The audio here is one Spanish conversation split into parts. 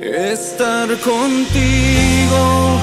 estar contigo.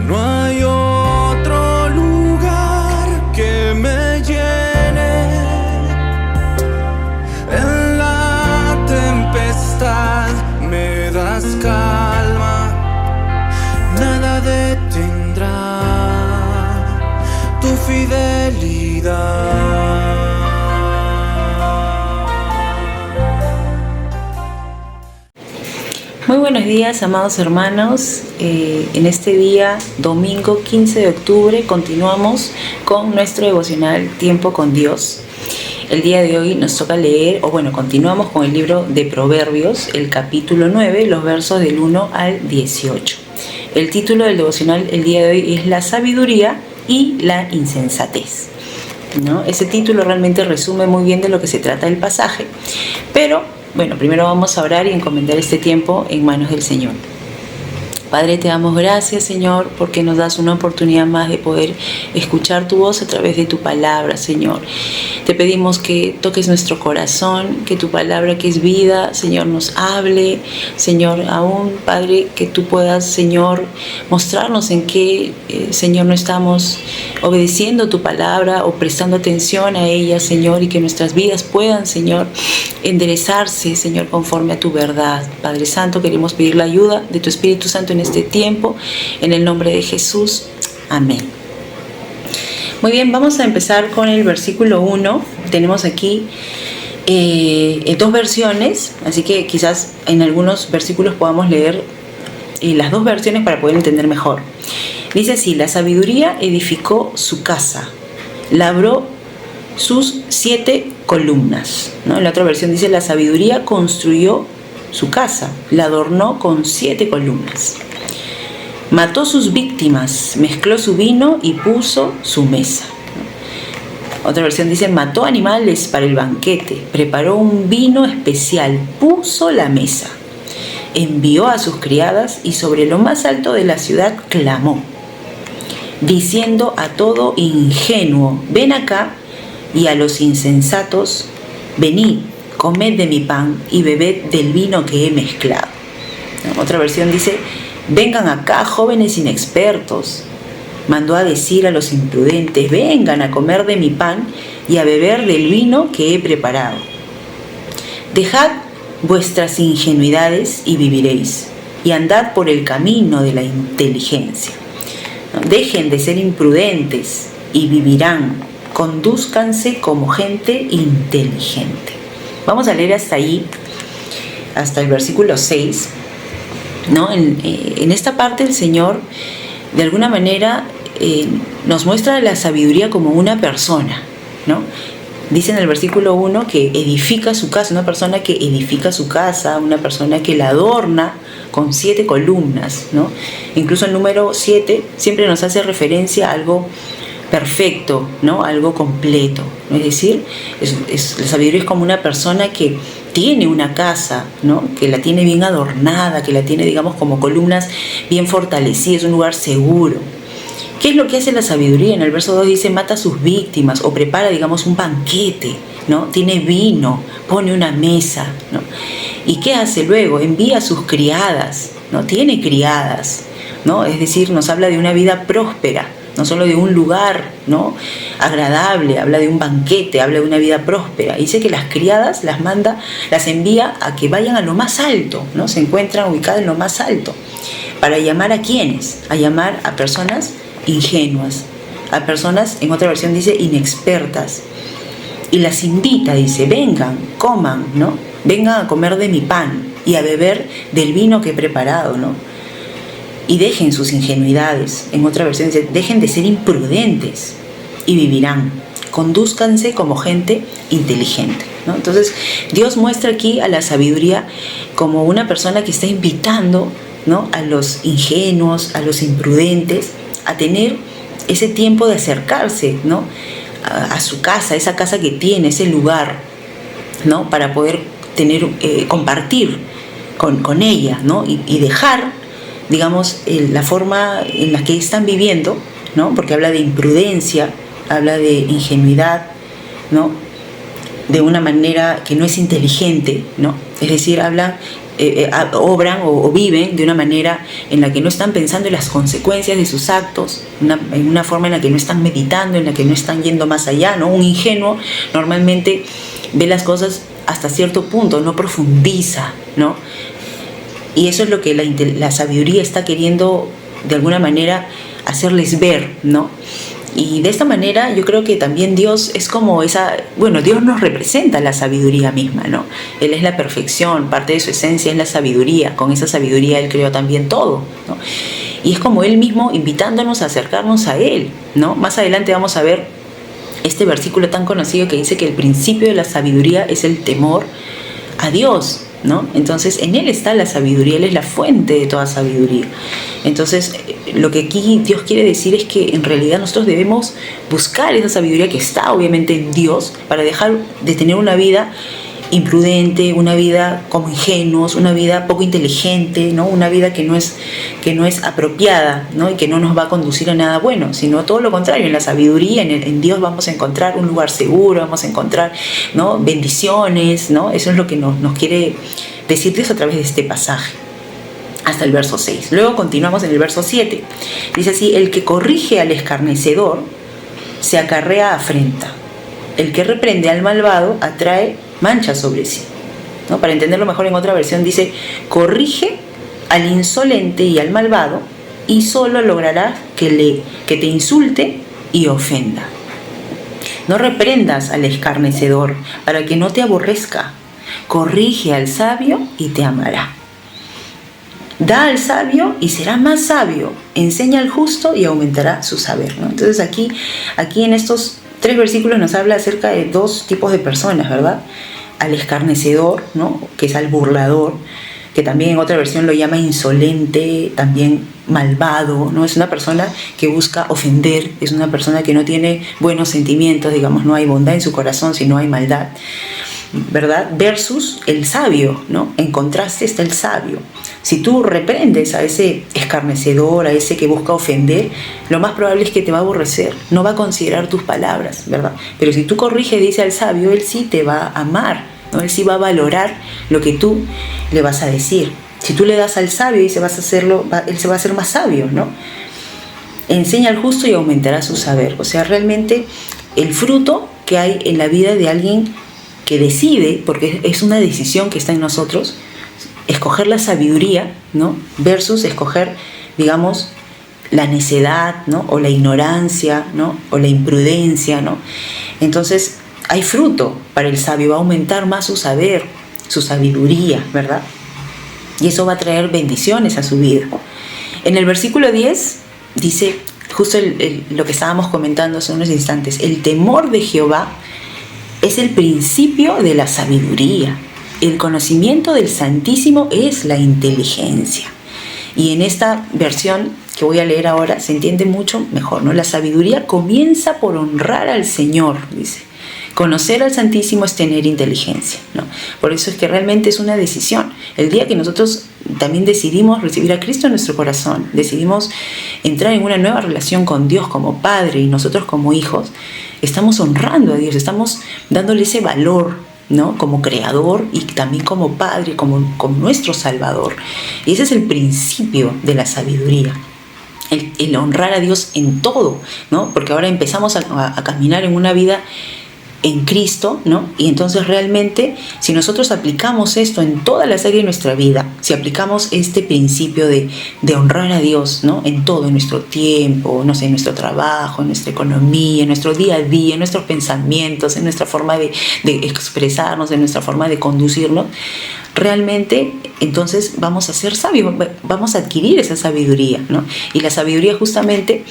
No hay otro lugar que me llene. En la tempestad me das calma, nada detendrá tu fidelidad. Muy buenos días, amados hermanos. En este día, domingo 15 de octubre, continuamos con nuestro devocional Tiempo con Dios. El día de hoy nos toca leer, continuamos con el libro de Proverbios, el capítulo 9, los versos del 1 al 18. El título del devocional el día de hoy es La sabiduría y la insensatez, ¿no? Ese título realmente resume muy bien de lo que se trata el pasaje, pero primero vamos a orar y encomendar este tiempo en manos del Señor. Padre, te damos gracias, Señor, porque nos das una oportunidad más de poder escuchar tu voz a través de tu palabra, Señor. Te pedimos que toques nuestro corazón, que tu palabra que es vida, Señor, nos hable. Señor, aún, Padre, que tú puedas, Señor, mostrarnos en qué, Señor, no estamos obedeciendo tu palabra o prestando atención a ella, Señor, y que nuestras vidas puedan, Señor, enderezarse, Señor, conforme a tu verdad. Padre Santo, queremos pedir la ayuda de tu Espíritu Santo en este tiempo, en el nombre de Jesús. Amén. Muy bien, vamos a empezar con el versículo 1. Tenemos aquí dos versiones, así que quizás en algunos versículos podamos leer las dos versiones para poder entender mejor. Dice así: la sabiduría edificó su casa, labró sus 7 columnas, ¿no? En la otra versión dice: la sabiduría construyó su casa, la adornó con 7 columnas. Mató sus víctimas, mezcló su vino y puso su mesa. Otra versión dice: mató animales para el banquete, preparó un vino especial, puso la mesa. Envió a sus criadas y sobre lo más alto de la ciudad clamó, diciendo a todo ingenuo: ven acá, y a los insensatos: venid, comed de mi pan y bebed del vino que he mezclado. Otra versión dice: vengan acá, jóvenes inexpertos. Mandó a decir a los imprudentes: vengan a comer de mi pan y a beber del vino que he preparado. Dejad vuestras ingenuidades y viviréis, y andad por el camino de la inteligencia. Dejen de ser imprudentes y vivirán. Condúzcanse como gente inteligente. Vamos a leer hasta ahí, hasta el versículo 6. ¿No? En esta parte el Señor de alguna manera nos muestra la sabiduría como una persona, ¿no? Dice en el versículo 1 que edifica su casa, una persona que edifica su casa, una persona que la adorna con 7 columnas, ¿no? Incluso el número 7 siempre nos hace referencia a algo perfecto, ¿no? Algo completo, ¿no? Es decir, la sabiduría es como una persona que tiene una casa, ¿no? Que la tiene bien adornada, que la tiene, digamos, como columnas bien fortalecidas, un lugar seguro. ¿Qué es lo que hace la sabiduría? En el verso 2 dice: mata a sus víctimas, o prepara, digamos, un banquete, ¿no? Tiene vino, pone una mesa, ¿no? ¿Y qué hace luego? Envía a sus criadas, ¿no? Tiene criadas, ¿no? Es decir, nos habla de una vida próspera, no solo de un lugar, ¿no? agradable, habla de un banquete, habla de una vida próspera. Dice que las criadas las envía a que vayan a lo más alto, ¿no? Se encuentran ubicadas en lo más alto. ¿Para llamar a quiénes? A llamar a personas ingenuas, a personas, en otra versión dice, inexpertas. Y las invita, dice: vengan, coman, ¿no? Vengan a comer de mi pan y a beber del vino que he preparado, ¿no? Y dejen sus ingenuidades. En otra versión dice: dejen de ser imprudentes y vivirán. Condúzcanse como gente inteligente, ¿no? Entonces, Dios muestra aquí a la sabiduría como una persona que está invitando, ¿no? a los ingenuos, a los imprudentes, a tener ese tiempo de acercarse, ¿no? a su casa, esa casa que tiene, ese lugar, ¿no? Para poder compartir con ella, ¿no? y dejar, digamos, la forma en la que están viviendo, ¿no? Porque habla de imprudencia, habla de ingenuidad, ¿no? De una manera que no es inteligente, ¿no? Es decir, habla obran o viven de una manera en la que no están pensando en las consecuencias de sus actos, en una forma en la que no están meditando, en la que no están yendo más allá, ¿no? Un ingenuo normalmente ve las cosas hasta cierto punto, no profundiza, ¿no? Y eso es lo que la sabiduría está queriendo de alguna manera hacerles ver, ¿no? Y de esta manera yo creo que también Dios es como Dios nos representa la sabiduría misma, ¿no? Él es la perfección, parte de su esencia es la sabiduría, con esa sabiduría Él creó también todo, ¿no? Y es como Él mismo invitándonos a acercarnos a Él, ¿no? Más adelante vamos a ver este versículo tan conocido que dice que el principio de la sabiduría es el temor a Dios, ¿no? Entonces en Él está la sabiduría, Él es la fuente de toda sabiduría. Entonces lo que aquí Dios quiere decir es que en realidad nosotros debemos buscar esa sabiduría que está obviamente en Dios para dejar de tener una vida imprudente, una vida como ingenuos, una vida poco inteligente, ¿no? Una vida que no es apropiada, ¿no? Y que no nos va a conducir a nada bueno, sino todo lo contrario. En la sabiduría, en Dios vamos a encontrar un lugar seguro, vamos a encontrar, ¿no? Bendiciones, ¿no? Eso es lo que nos quiere decir Dios a través de este pasaje, hasta el verso 6. Luego continuamos en el verso 7. Dice así: el que corrige al escarnecedor se acarrea afrenta. El que reprende al malvado atrae mancha sobre sí, ¿no? Para entenderlo mejor, en otra versión dice: corrige al insolente y al malvado, y solo lograrás que te insulte y ofenda. No reprendas al escarnecedor para que no te aborrezca. Corrige al sabio y te amará. Da al sabio y será más sabio. Enseña al justo y aumentará su saber, ¿no? Entonces aquí en estos 3 versículos nos habla acerca de 2 tipos de personas, ¿verdad? Al escarnecedor, ¿no? Que es al burlador, que también en otra versión lo llama insolente, también malvado, ¿no? Es una persona que busca ofender, es una persona que no tiene buenos sentimientos, digamos, no hay bondad en su corazón, sino hay maldad, ¿verdad? Versus el sabio, ¿no? En contraste está el sabio. Si tú reprendes a ese escarnecedor, a ese que busca ofender, lo más probable es que te va a aborrecer, no va a considerar tus palabras, ¿verdad? Pero si tú corriges, dice al sabio, él sí te va a amar, ¿no? Él sí va a valorar lo que tú le vas a decir. Si tú le das al sabio, él se va a hacer más sabio, ¿no? Enseña al justo y aumentará su saber. O sea, realmente el fruto que hay en la vida de alguien que decide, porque es una decisión que está en nosotros, escoger la sabiduría, ¿no? Versus escoger, digamos, la necedad, ¿no? O la ignorancia, ¿no? O la imprudencia, ¿no? Entonces hay fruto para el sabio, va a aumentar más su saber, su sabiduría, ¿verdad? Y eso va a traer bendiciones a su vida. En el versículo 10 dice justo lo que estábamos comentando hace unos instantes: el temor de Jehová es el principio de la sabiduría. El conocimiento del Santísimo es la inteligencia. Y en esta versión que voy a leer ahora se entiende mucho mejor, ¿no? La sabiduría comienza por honrar al Señor, dice. Conocer al Santísimo es tener inteligencia, ¿no? Por eso es que realmente es una decisión. El día que nosotros también decidimos recibir a Cristo en nuestro corazón, decidimos entrar en una nueva relación con Dios como Padre y nosotros como hijos, estamos honrando a Dios, estamos dándole ese valor, ¿no? Como creador y también como Padre, como nuestro Salvador. Y ese es el principio de la sabiduría. El honrar a Dios en todo, ¿no? Porque ahora empezamos a caminar en una vida en Cristo, ¿no? Y entonces realmente, si nosotros aplicamos esto en todas las áreas de nuestra vida, si aplicamos este principio de honrar a Dios, ¿no? En todo, en nuestro tiempo, no sé, en nuestro trabajo, en nuestra economía, en nuestro día a día, en nuestros pensamientos, en nuestra forma de expresarnos, en nuestra forma de conducirnos, realmente entonces vamos a ser sabios, vamos a adquirir esa sabiduría, ¿no? Y la sabiduría justamente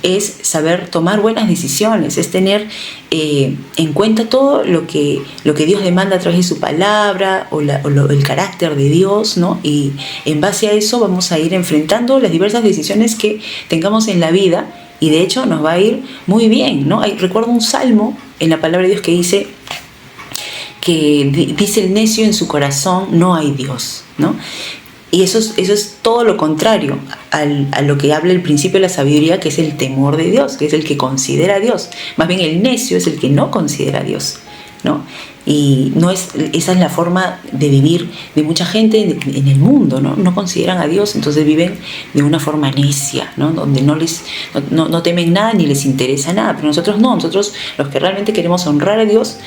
es saber tomar buenas decisiones, es tener en cuenta todo lo que Dios demanda a través de su palabra o el carácter de Dios, ¿no? Y en base a eso vamos a ir enfrentando las diversas decisiones que tengamos en la vida, y de hecho nos va a ir muy bien, ¿no? Recuerdo un salmo en la palabra de Dios que dice el necio en su corazón no hay Dios, ¿no? Y eso es todo lo contrario a lo que habla el principio de la sabiduría, que es el temor de Dios, que es el que considera a Dios. Más bien el necio es el que no considera a Dios, ¿no? Y esa es la forma de vivir de mucha gente en el mundo, ¿no? No consideran a Dios, entonces viven de una forma necia, ¿no? Donde no temen nada ni les interesa nada. Pero nosotros no, nosotros los que realmente queremos honrar a Dios,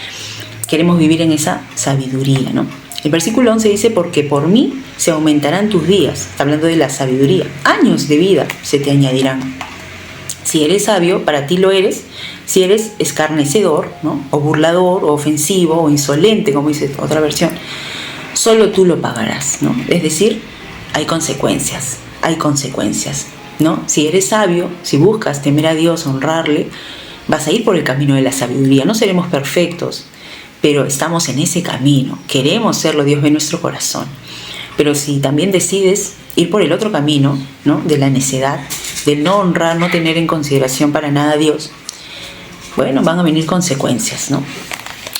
queremos vivir en esa sabiduría, ¿no? El versículo 11 dice, porque por mí se aumentarán tus días, hablando de la sabiduría, años de vida se te añadirán. Si eres sabio, para ti lo eres. Si eres escarnecedor, ¿no? O burlador, o ofensivo, o insolente, como dice otra versión, solo tú lo pagarás, ¿no? Es decir, hay consecuencias, ¿no? Si eres sabio, si buscas temer a Dios, honrarle, vas a ir por el camino de la sabiduría. No seremos perfectos, pero estamos en ese camino. Queremos serlo, Dios ve nuestro corazón. Pero si también decides ir por el otro camino, ¿no? De la necedad, del no honrar, no tener en consideración para nada a Dios, bueno, van a venir consecuencias, ¿no?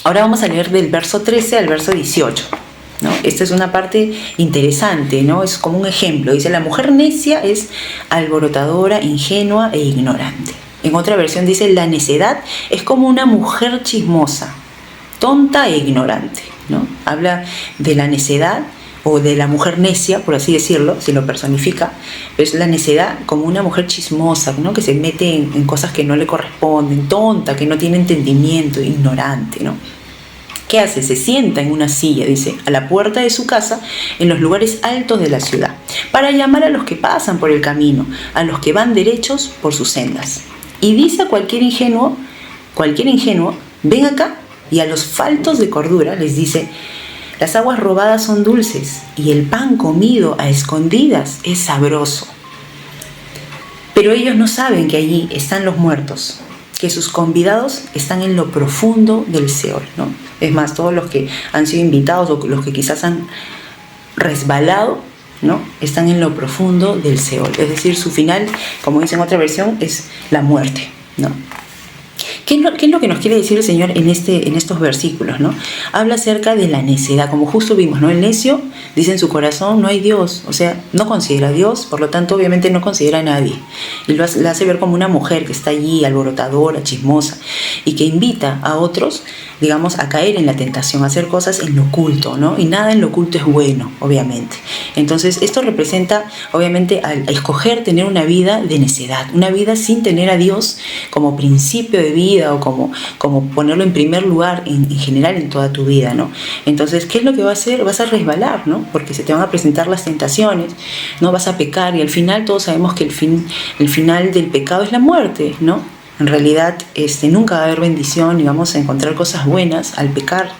Ahora vamos a leer del verso 13 al verso 18, ¿no? Esta es una parte interesante, ¿no? Es como un ejemplo. Dice, la mujer necia es alborotadora, ingenua e ignorante. En otra versión dice, la necedad es como una mujer chismosa, tonta e ignorante, ¿no? Habla de la necedad o de la mujer necia, por así decirlo, si lo personifica, es la necedad como una mujer chismosa, ¿no? Que se mete en cosas que no le corresponden, tonta, que no tiene entendimiento, ignorante, ¿no? ¿Qué hace? Se sienta en una silla, dice, a la puerta de su casa, en los lugares altos de la ciudad, para llamar a los que pasan por el camino, a los que van derechos por sus sendas. Y dice a cualquier ingenuo, ven acá, y a los faltos de cordura les dice, las aguas robadas son dulces y el pan comido a escondidas es sabroso. Pero ellos no saben que allí están los muertos, que sus convidados están en lo profundo del Seol, ¿no? Es más, todos los que han sido invitados o los que quizás han resbalado, ¿no? Están en lo profundo del Seol. Es decir, su final, como dice en otra versión, es la muerte, ¿no? ¿Qué es lo que nos quiere decir el Señor en estos versículos, ¿no? Habla acerca de la necedad, como justo vimos, ¿no? El necio dice en su corazón, no hay Dios, o sea, no considera a Dios, por lo tanto, obviamente no considera a nadie. Y la hace ver como una mujer que está allí, alborotadora, chismosa, y que invita a otros, digamos, a caer en la tentación, a hacer cosas en lo oculto, ¿no? Y nada en lo oculto es bueno, obviamente. Entonces, esto representa, obviamente, al escoger tener una vida de necedad, una vida sin tener a Dios como principio de vida o como ponerlo en primer lugar en general en toda tu vida, ¿no? Entonces, ¿qué es lo que va a hacer? Vas a resbalar, ¿no? Porque se te van a presentar las tentaciones, ¿no? Vas a pecar y al final todos sabemos que el final del pecado es la muerte, ¿no? En realidad nunca va a haber bendición y vamos a encontrar cosas buenas al pecar,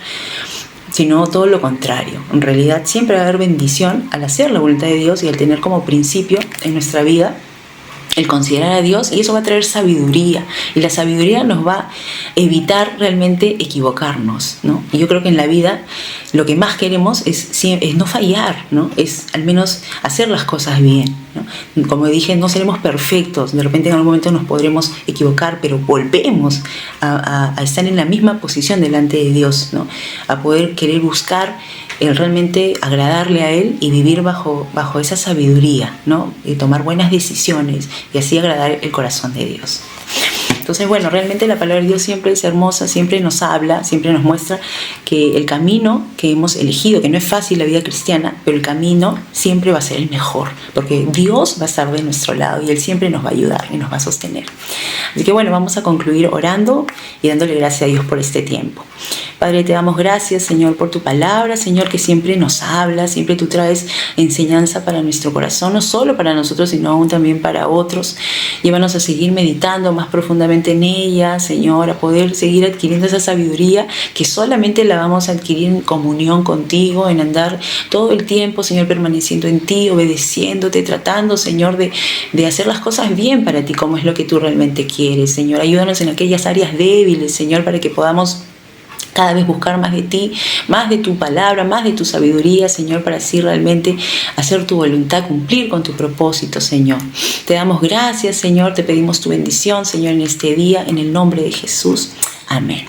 sino todo lo contrario. En realidad siempre va a haber bendición al hacer la voluntad de Dios y al tener como principio en nuestra vida el considerar a Dios, y eso va a traer sabiduría, y la sabiduría nos va a evitar realmente equivocarnos, ¿no? Y yo creo que en la vida lo que más queremos es no fallar, ¿no? Es al menos hacer las cosas bien, ¿no? Como dije, no seremos perfectos, de repente en algún momento nos podremos equivocar, pero volvemos a estar en la misma posición delante de Dios, ¿no? A poder querer buscar realmente agradarle a Él y vivir bajo esa sabiduría, ¿no? Y tomar buenas decisiones y así agradar el corazón de Dios. Entonces, bueno, realmente la palabra de Dios siempre es hermosa, siempre nos habla, siempre nos muestra que el camino que hemos elegido, que no es fácil la vida cristiana, pero el camino siempre va a ser el mejor, porque Dios va a estar de nuestro lado y Él siempre nos va a ayudar y nos va a sostener. Así que bueno, vamos a concluir orando y dándole gracias a Dios por este tiempo. Padre, te damos gracias, Señor, por tu palabra, Señor, que siempre nos habla, siempre tú traes enseñanza para nuestro corazón, no solo para nosotros, sino aún también para otros. Llévanos a seguir meditando más profundamente en ella, Señor, a poder seguir adquiriendo esa sabiduría que solamente la vamos a adquirir en comunión contigo, en andar todo el tiempo, Señor, permaneciendo en ti, obedeciéndote, tratando, Señor, de hacer las cosas bien para ti, como es lo que tú realmente quieres, Señor. Ayúdanos en aquellas áreas débiles, Señor, para que podamos cada vez buscar más de ti, más de tu palabra, más de tu sabiduría, Señor, para así realmente hacer tu voluntad, cumplir con tu propósito, Señor. Te damos gracias, Señor, te pedimos tu bendición, Señor, en este día, en el nombre de Jesús. Amén.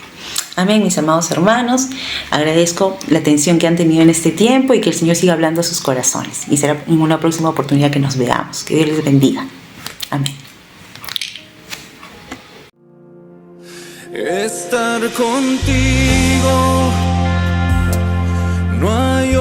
Amén, mis amados hermanos. Agradezco la atención que han tenido en este tiempo y que el Señor siga hablando a sus corazones. Y será en una próxima oportunidad que nos veamos. Que Dios les bendiga. Amén. Estar contigo no hay